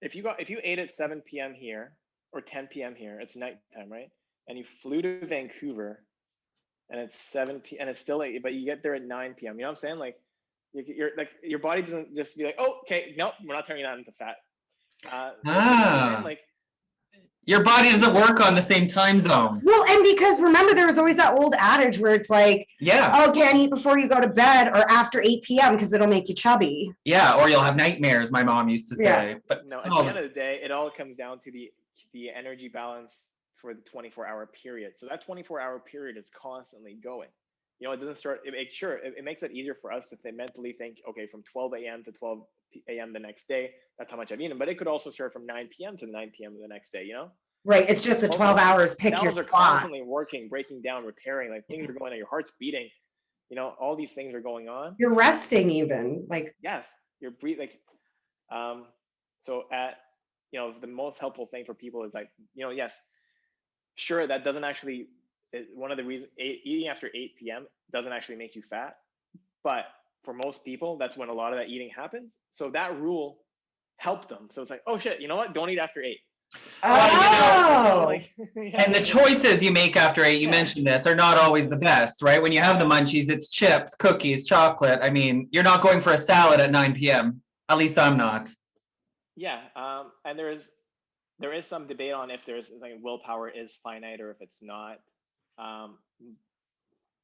if you ate at 7 p.m. here or 10 p.m. here, it's nighttime, right? And you flew to Vancouver and it's 7 p.m. and it's still 8, but you get there at 9 p.m. You know what I'm saying? Like you're like, your body doesn't just be like, oh, okay, nope, we're not turning that into fat. Like your body doesn't work on the same time zone. Well, and because remember, there was always that old adage where it's like, yeah, oh, can't eat before you go to bed or after 8 p.m. because it'll make you chubby. Yeah, or you'll have nightmares, my mom used to say. Yeah. But no, at the end of the day, it all comes down to the energy balance for the 24-hour period. So that 24-hour period is constantly going. It doesn't start. It makes it easier for us to mentally think, okay, from 12 a.m. to 12 a.m. the next day, that's how much I've eaten. But it could also start from 9 p.m. to 9 p.m. the next day. Right. It's just the 12 hours. Pick your cells are constantly working, breaking down, repairing. Like things are going on. Your heart's beating. All these things are going on. You're resting even. Like yes, you're breathing. So at the most helpful thing for people is like yes, sure, that doesn't actually. One of the reasons eating after 8 p.m. doesn't actually make you fat, but for most people, that's when a lot of that eating happens. So that rule helped them. So it's like, oh shit, you know what? Don't eat after 8. Oh. And the choices you make after 8, you mentioned this, are not always the best, right? When you have the munchies, it's chips, cookies, chocolate. I mean, you're not going for a salad at 9 p.m. At least I'm not. Yeah, and there is some debate on if there's like willpower is finite or if it's not.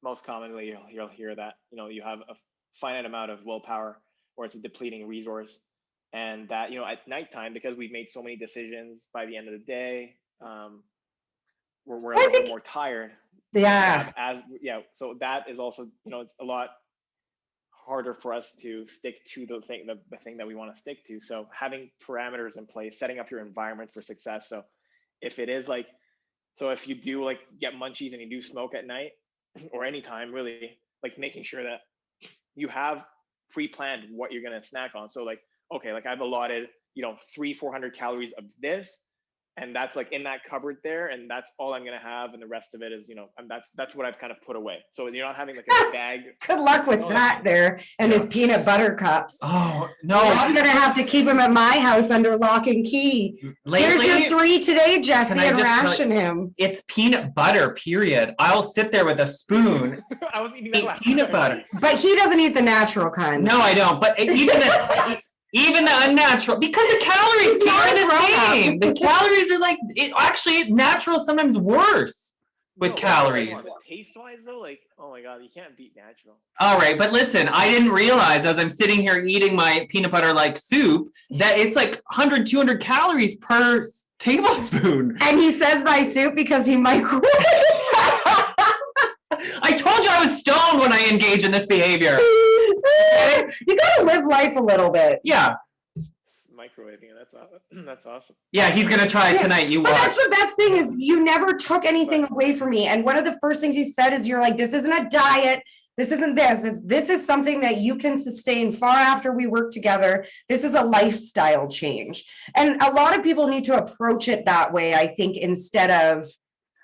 Most commonly you'll hear that you have a finite amount of willpower or it's a depleting resource, and that at nighttime, because we've made so many decisions by the end of the day, we're a little bit more tired. Yeah. So that is also, it's a lot harder for us to stick to the thing that we want to stick to. So having parameters in place, setting up your environment for success. So if it is like, so if you do like get munchies and you do smoke at night or anytime really, like making sure that you have pre-planned what you're going to snack on. So like, okay, like I've allotted, 300-400 calories of this, and that's like in that cupboard there, and that's all I'm gonna have, and the rest of it is, and that's what I've kind of put away. So you're not having like a bag. Good luck with that there and his peanut butter cups. Oh no, I'm gonna have to keep him at my house under lock and key. Here's your 3 today, Jesse, and ration him. It's peanut butter, period. I'll sit there with a spoon. I was eating that last peanut butter. But he doesn't eat the natural kind. No, I don't. But even the unnatural, because the calories are the same. The calories are like, actually natural sometimes worse with calories. Taste wise though, like, oh my God, you can't beat natural. All right, but listen, I didn't realize as I'm sitting here eating my peanut butter like soup that it's like 100, 200 calories per tablespoon. And he says by soup because he microwaves. I told you I was stoned when I engage in this behavior. You gotta live life a little bit. Yeah. Microwaving it. That's awesome. Yeah, he's gonna try it tonight. You watch. But that's the best thing is you never took anything away from me. And one of the first things you said is you're like, this isn't a diet. This isn't this. This is something that you can sustain far after we work together. This is a lifestyle change. And a lot of people need to approach it that way, I think, instead of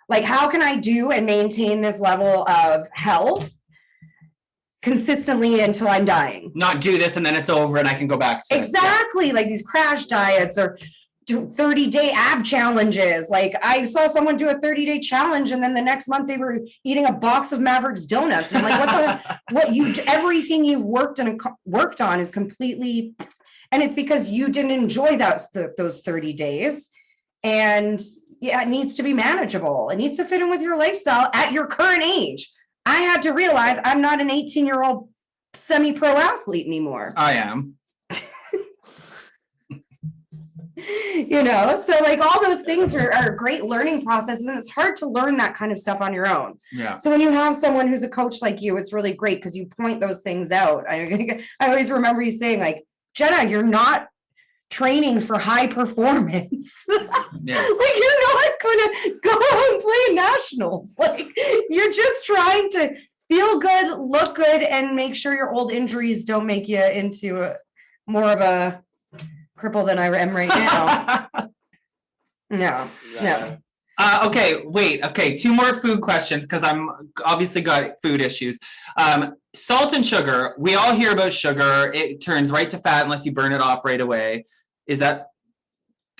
like, how can I do and maintain this level of health consistently until I'm dying? Not do this and then it's over and I can go back to exactly. Like these crash diets or 30-day ab challenges. Like I saw someone do a 30-day challenge and then the next month they were eating a box of Mavericks donuts. And I'm like, everything you've worked on is completely, and it's because you didn't enjoy those 30 days. And yeah, it needs to be manageable. It needs to fit in with your lifestyle at your current age. I had to realize I'm not an 18-year-old semi-pro athlete anymore. I am. So like all those things are great learning processes, and it's hard to learn that kind of stuff on your own. Yeah. So when you have someone who's a coach like you, it's really great because you point those things out. I always remember you saying like, Jenna, you're not training for high performance. Yeah. Like you're not gonna go and play nationals. Like you're just trying to feel good, look good, and make sure your old injuries don't make you into more of a cripple than I am right now. No. Okay, wait. Okay, 2 more food questions because I'm obviously got food issues. Salt and sugar. We all hear about sugar. It turns right to fat unless you burn it off right away. Is that?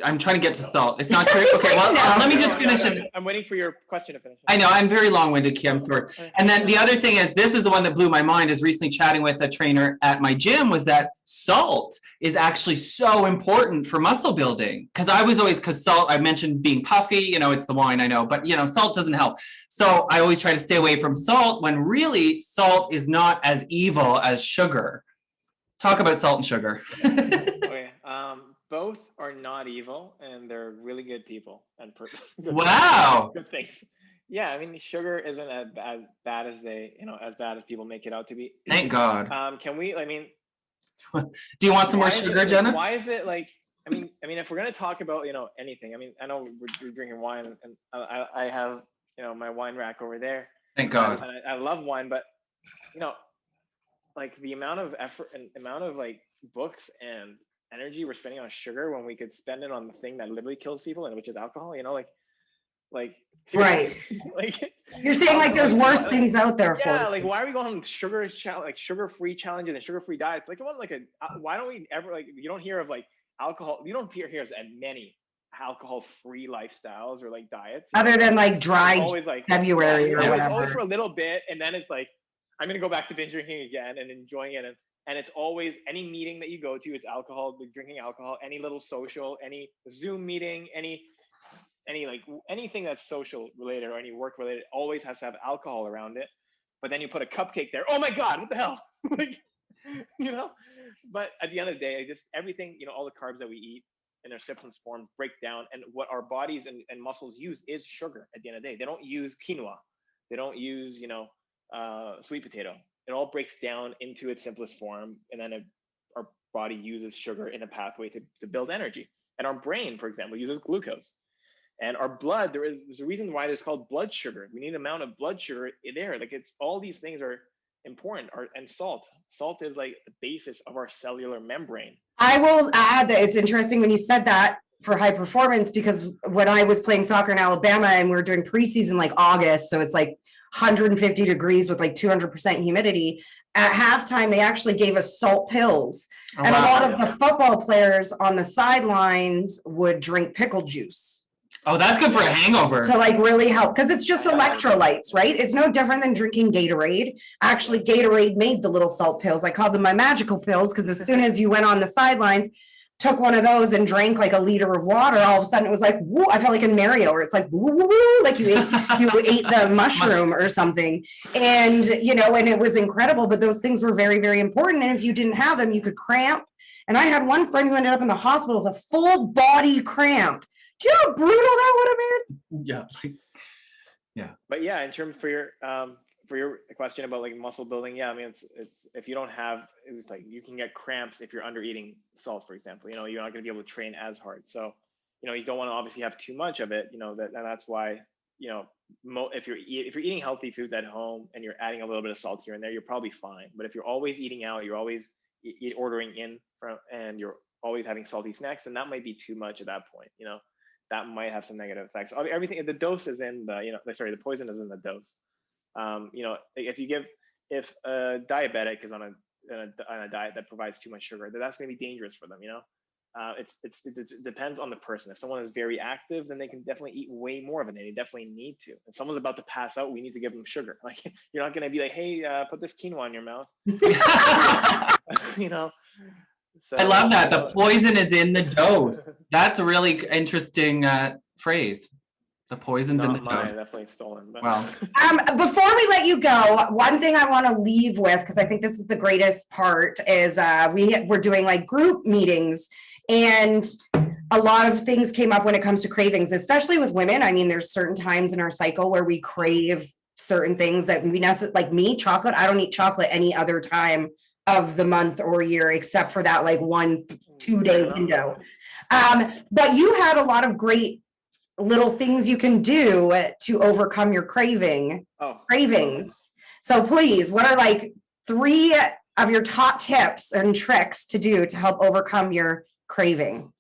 I'm trying to get to salt. It's not true. Okay, well, let me just finish it. I'm waiting for your question to finish. I know, I'm very long-winded, Kia, I'm sorry. And then the other thing is, this is the one that blew my mind, is recently chatting with a trainer at my gym, was that salt is actually so important for muscle building. Because salt, I mentioned being puffy, it's the wine, I know, but salt doesn't help. So I always try to stay away from salt when really salt is not as evil as sugar. Talk about salt and sugar. Okay. Both are not evil, and they're really good people and wow, good things. Yeah, I mean, sugar isn't as bad as as bad as people make it out to be. Thank God. Can we? I mean, do you want some more sugar, Jenna? Why is it like? I mean, if we're gonna talk about anything, I mean, I know we're drinking wine, and I have my wine rack over there. Thank God. And I love wine, but like the amount of effort and amount of like books and energy we're spending on sugar when we could spend it on the thing that literally kills people, and which is alcohol. Like right. Like you're saying like there's worse things out there for. Yeah, like why are we going on sugar-free challenges and sugar-free diets? Like why don't we ever you don't hear of like alcohol? You don't hear as many alcohol-free lifestyles or like diets other than like dry February or whatever. It's always for a little bit, and then it's like I'm gonna go back to binge drinking again and enjoying it. And it's always any meeting that you go to, it's alcohol, drinking alcohol, any little social, any Zoom meeting, anything that's social related or any work related, always has to have alcohol around it. But then you put a cupcake there. Oh my God, what the hell? But at the end of the day, just everything, all the carbs that we eat in their simplest form break down. And what our bodies and muscles use is sugar at the end of the day. They don't use quinoa. They don't use, sweet potato. It all breaks down into its simplest form, and then our body uses sugar in a pathway to build energy. And our brain, for example, uses glucose. And our blood, there's a reason why it's called blood sugar. We need an amount of blood sugar in there. Like, it's all these things are important. And salt is like the basis of our cellular membrane. I will add that it's interesting when you said that for high performance, because when I was playing soccer in Alabama and we were doing preseason like August, so it's like 150 degrees with like 200% humidity, at halftime they actually gave us salt pills. And a lot of the football players on the sidelines would drink pickle juice. Oh, that's good for a hangover. To like really help, because it's just electrolytes, right? It's no different than drinking Gatorade. Actually, Gatorade made the little salt pills. I called them my magical pills, because as soon as you went on the sidelines, took one of those and drank like a liter of water, all of a sudden it was like, woo, I felt like in Mario, where it's like, woo, woo, woo, like you ate the mushroom or something. And, and it was incredible, but those things were very, very important. And if you didn't have them, you could cramp. And I had one friend who ended up in the hospital with a full body cramp. Do you know how brutal that would have been? Yeah. But yeah, in terms for your question about like muscle building, I mean, it's if you don't have, it's like you can get cramps if you're under eating salt, for example. You're not going to be able to train as hard. So, you don't want to obviously have too much of it. And that's why, if you're eating healthy foods at home and you're adding a little bit of salt here and there, you're probably fine. But if you're always eating out, you're always ordering in from, and you're always having salty snacks, and that might be too much at that point. That might have some negative effects. Everything, the dose is in the, the poison is in the dose. If a diabetic is on a diet that provides too much sugar, that's going to be dangerous for them. It depends on the person. If someone is very active, then they can definitely eat way more of it, and they definitely need to. If someone's about to pass out, we need to give them sugar. Like, you're not going to be like, hey, put this quinoa in your mouth. So, I love that. The poison is in the dose. That's a really interesting phrase. The poison's in the dose. Definitely stolen. But. Wow. Before we let you go, one thing I want to leave with, because I think this is the greatest part, is we're doing like group meetings, and a lot of things came up when it comes to cravings, especially with women. I mean, there's certain times in our cycle where we crave certain things that like me, chocolate. I don't eat chocolate any other time of the month or year, except for that like 1-2 day window. But you had a lot of great little things you can do to overcome your cravings. So please, what are like 3 of your top tips and tricks to do to help overcome your craving?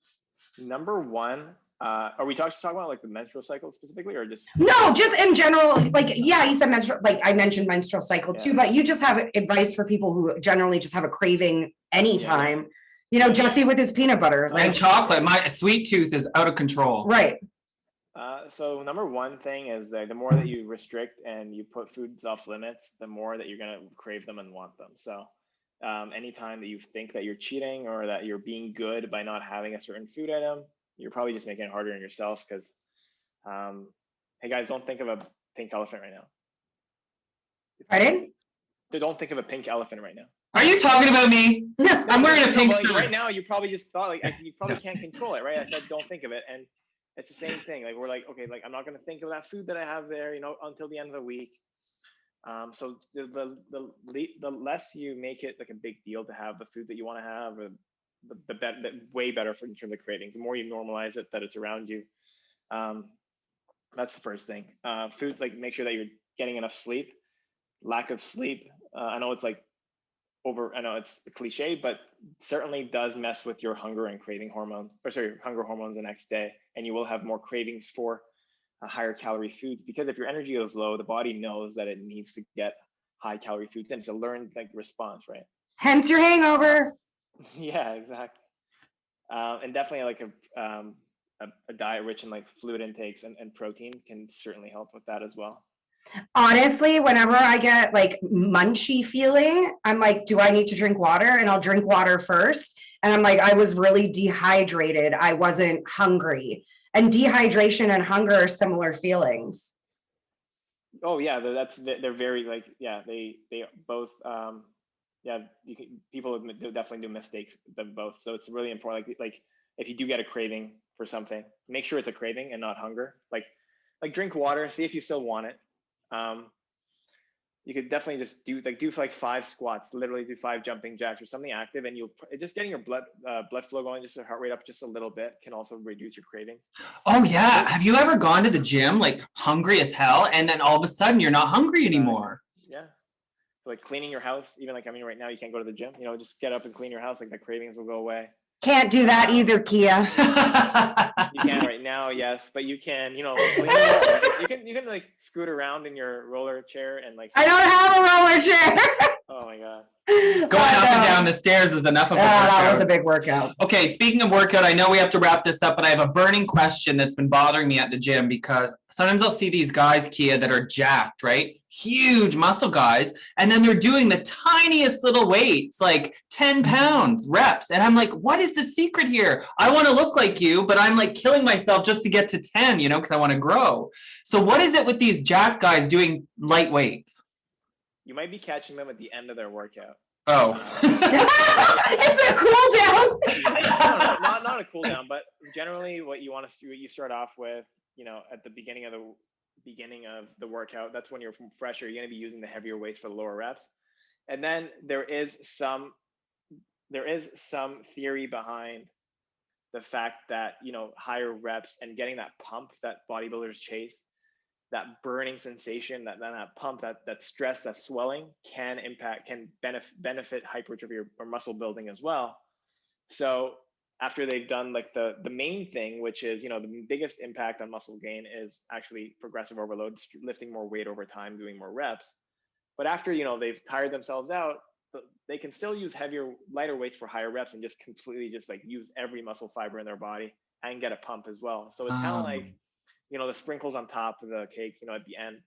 Number 1, are we talking about like the menstrual cycle specifically, or just? No, just in general. Like, yeah, you said menstrual, like I mentioned menstrual cycle too, but you just have advice for people who generally just have a craving anytime. Jesse with his peanut butter. And chocolate. My sweet tooth is out of control. Right. So number 1 thing is the more that you restrict and you put foods off limits, the more that you're going to crave them and want them. So anytime that you think that you're cheating or that you're being good by not having a certain food item, you're probably just making it harder on yourself, because, hey guys, don't think of a pink elephant right now. Pardon? Don't think of a pink elephant right now. Are you talking about me? I'm wearing a pink shirt. Right now, you probably just thought, like, you probably can't control it, right? I said, don't think of it. And it's the same thing. Like, we're like, okay, like, I'm not going to think of that food that I have there, until the end of the week. So the less you make it like a big deal to have the food that you want to have, or the way better in terms of cravings. The more you normalize it, that it's around you. That's the first thing. Foods, like, make sure that you're getting enough sleep. Lack of sleep, I know it's like I know it's a cliche, but certainly does mess with your hunger and craving hormones, hunger hormones the next day, and you will have more cravings for higher calorie foods, because if your energy is low, the body knows that it needs to get high calorie foods in. It's a learned like response, right? Hence your hangover. Yeah, exactly. And definitely like a diet rich in like fluid intakes and protein can certainly help with that as well. Honestly, whenever I get like munchy feeling, I'm like, do I need to drink water? And I'll drink water first. And I'm like, I was really dehydrated. I wasn't hungry. And dehydration and hunger are similar feelings. Oh yeah, they're very like, yeah, they both people definitely do mistake them both. So it's really important. Like if you do get a craving for something, make sure it's a craving and not hunger. Like drink water, see if you still want it. you could definitely just do like 5 squats, literally do 5 jumping jacks or something active, and you'll just getting your blood flow going, just your heart rate up just a little bit can also reduce your cravings. Oh yeah. Have you ever gone to the gym like hungry as hell and then all of a sudden you're not hungry anymore? Yeah. So like cleaning your house, even like, I mean, right now you can't go to the gym, you know, just get up and clean your house, like the cravings will go away. Can't do that either, Kia. You can right now, yes, but you can, you know, you can like scoot around in your roller chair and like. I don't have a roller chair. Oh my god. Going up and down the stairs is enough of a workout. That was a big workout. Okay, speaking of workout, I know we have to wrap this up, but I have a burning question that's been bothering me at the gym because sometimes I'll see these guys, Kia, that are jacked, right? Huge muscle guys, and then they're doing the tiniest little weights, like 10 pounds reps. And I'm like, what is the secret here? I want to look like you, but I'm like killing myself just to get to 10, you know, because I want to grow. So what is it with these jacked guys doing light weights? You might be catching them at the end of their workout. Oh. It's a cool down. No, not a cool down, but generally what you want to do, you start off with, you know, at the beginning of the workout, that's when you're fresher, you're going to be using the heavier weights for the lower reps. And then there is some theory behind the fact that, you know, higher reps and getting that pump that bodybuilders chase, that burning sensation, that pump, that stress, that swelling can benefit hypertrophy or muscle building as well. So after they've done like the main thing, which is, you know, the biggest impact on muscle gain is actually progressive overload, lifting more weight over time, doing more reps. But after, you know, they've tired themselves out, they can still use lighter weights for higher reps and just completely just like use every muscle fiber in their body and get a pump as well. So it's kind of like, you know, the sprinkles on top of the cake, you know, at the end.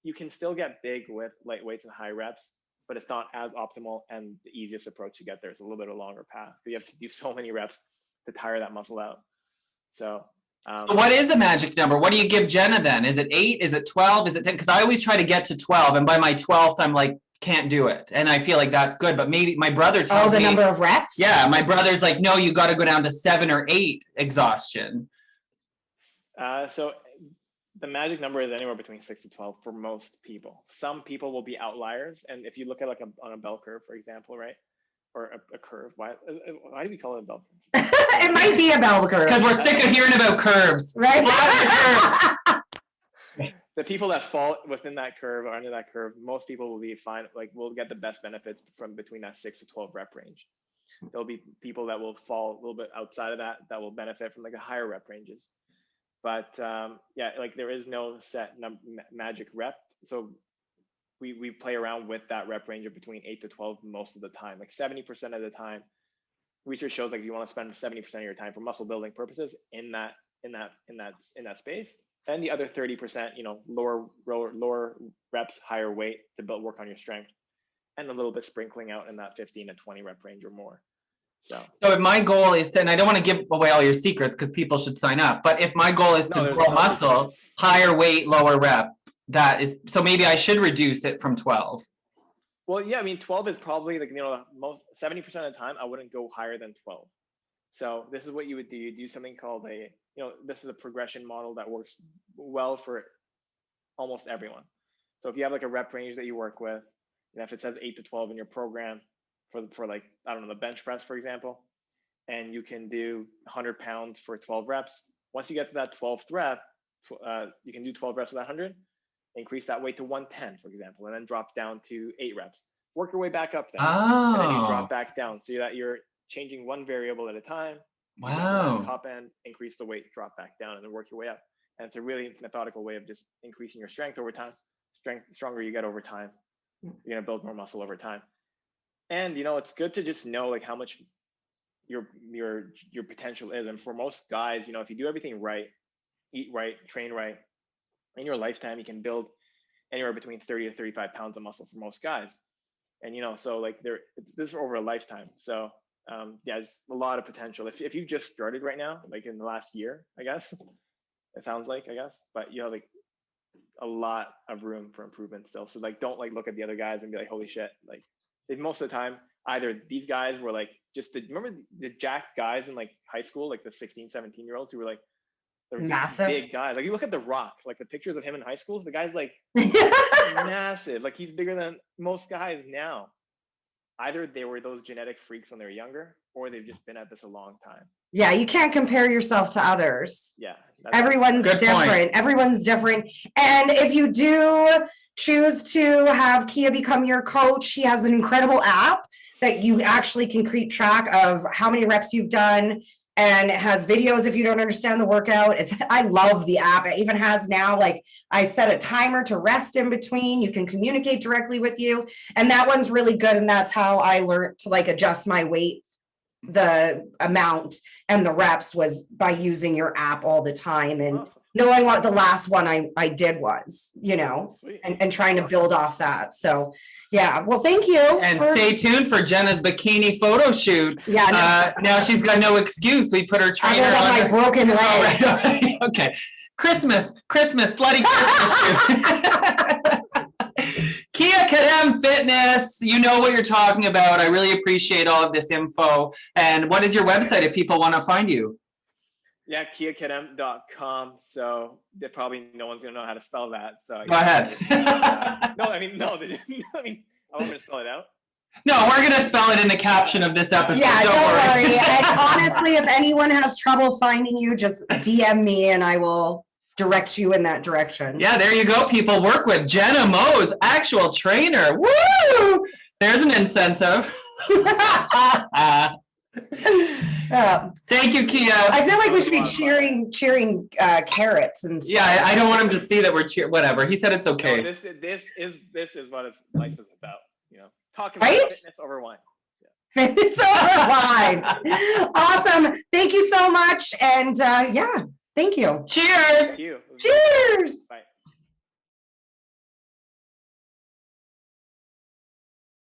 You can still get big with light weights and high reps, but it's not as optimal and the easiest approach to get there. It's a little bit of a longer path. But you have to do so many reps to tire that muscle out. So what is the magic number? What do you give Jenna then? Is it 8? Is it 12? Is it 10? Because I always try to get to 12, and by my 12th, I'm like, can't do it. And I feel like that's good, but maybe my brother tells me. Oh, the number of reps? Yeah, my brother's like, no, you got to go down to 7 or 8 exhaustion. So the magic number is anywhere between 6 to 12 for most people. Some people will be outliers. And if you look at like on a bell curve, for example, right? Or a curve. Why do we call it a bell curve? It might be a bell curve. Because we're sick of hearing about curves. Right? The people that fall within that curve or under that curve, most people will be fine. Like we'll get the best benefits from between that 6 to 12 rep range. There'll be people that will fall a little bit outside of that will benefit from like a higher rep ranges. But yeah, like there is no set magic rep. So we play around with that rep range of between 8 to 12 most of the time. Like 70% of the time, research shows like you want to spend 70% of your time for muscle building purposes in that space. And the other 30%, you know, lower reps, higher weight to work on your strength, and a little bit sprinkling out in that 15 to 20 rep range or more. So if my goal is to, and I don't want to give away all your secrets because people should sign up, but if my goal is to grow muscle, higher weight, lower rep, that is, so maybe I should reduce it from 12. Well, yeah, I mean, 12 is probably like, you know, most 70% of the time, I wouldn't go higher than 12. So this is what you would do. You do something called you know, this is a progression model that works well for almost everyone. So if you have like a rep range that you work with, and if it says 8 to 12 in your program for like, I don't know, the bench press, for example, and you can do 100 pounds for 12 reps. Once you get to that 12th rep, you can do 12 reps with 100, increase that weight to 110, for example, and then drop down to 8 reps. Work your way back up then. Oh. And then you drop back down so that you're changing one variable at a time. Wow. Top end, increase the weight, drop back down, and then work your way up. And it's a really methodical way of just increasing your strength over time. Stronger you get over time, you're gonna build more muscle over time. And you know, it's good to just know like how much your potential is. And for most guys, you know, if you do everything right, eat right, train right, in your lifetime, you can build anywhere between 30 to 35 pounds of muscle for most guys. And you know, so like this is over a lifetime. So yeah, just a lot of potential. If you just started right now, like in the last year, I guess, it sounds like, I guess, but you have like a lot of room for improvement still. So like, don't like look at the other guys and be like, holy shit. Like most of the time, either these guys were like, remember the jacked guys in like high school, like the 16, 17-year-olds who were like They're just Massive. big guys. Like you look at The Rock, like the pictures of him in high school, the guy's like massive. Like he's bigger than most guys now. Either they were those genetic freaks when they were younger, or they've just been at this a long time. Yeah, you can't compare yourself to others. Yeah. Everyone's Good different. point. Everyone's different. And if you do choose to have Kia become your coach, he has an incredible app that you actually can keep track of how many reps you've done. And it has videos if you don't understand the workout. I love the app. It even has now, like, I set a timer to rest in between. You can communicate directly with you. And that one's really good. And that's how I learned to like adjust my weight, the amount and the reps was by using your app all the time and Awesome. knowing what the last one I did was, Sweet. and trying to build off that. So yeah, well, thank you. And stay tuned for Jenna's bikini photo shoot. Yeah, Now she's got no excuse. We put her trainer other than on. my her- broken All leg. right. Okay. Christmas, slutty Christmas shoot. Kia Khadem Fitness. You know what you're talking about. I really appreciate all of this info. And what is your website if people want to find you? Yeah, KiaKhadem.com. So probably no one's gonna know how to spell that. So Go ahead. no, I mean no. I mean, I want me to spell it out. No, we're going to spell it in the caption of this episode. Yeah, don't worry. worry. And honestly, if anyone has trouble finding you, just DM me and I will direct you in that direction. Yeah, there you go, people. Work with Jenna Mo's actual trainer. Woo! There's an incentive. Thank you, Kia. I feel like we should be cheering carrots and stuff. Yeah, I don't want him to see that we're cheering. Whatever. He said it's No, okay. this is what life is about. Talking Right? about fitness over wine. Fitness over wine. Awesome. Thank you so much. And yeah, thank you. Cheers. Thank you. Cheers. Bye.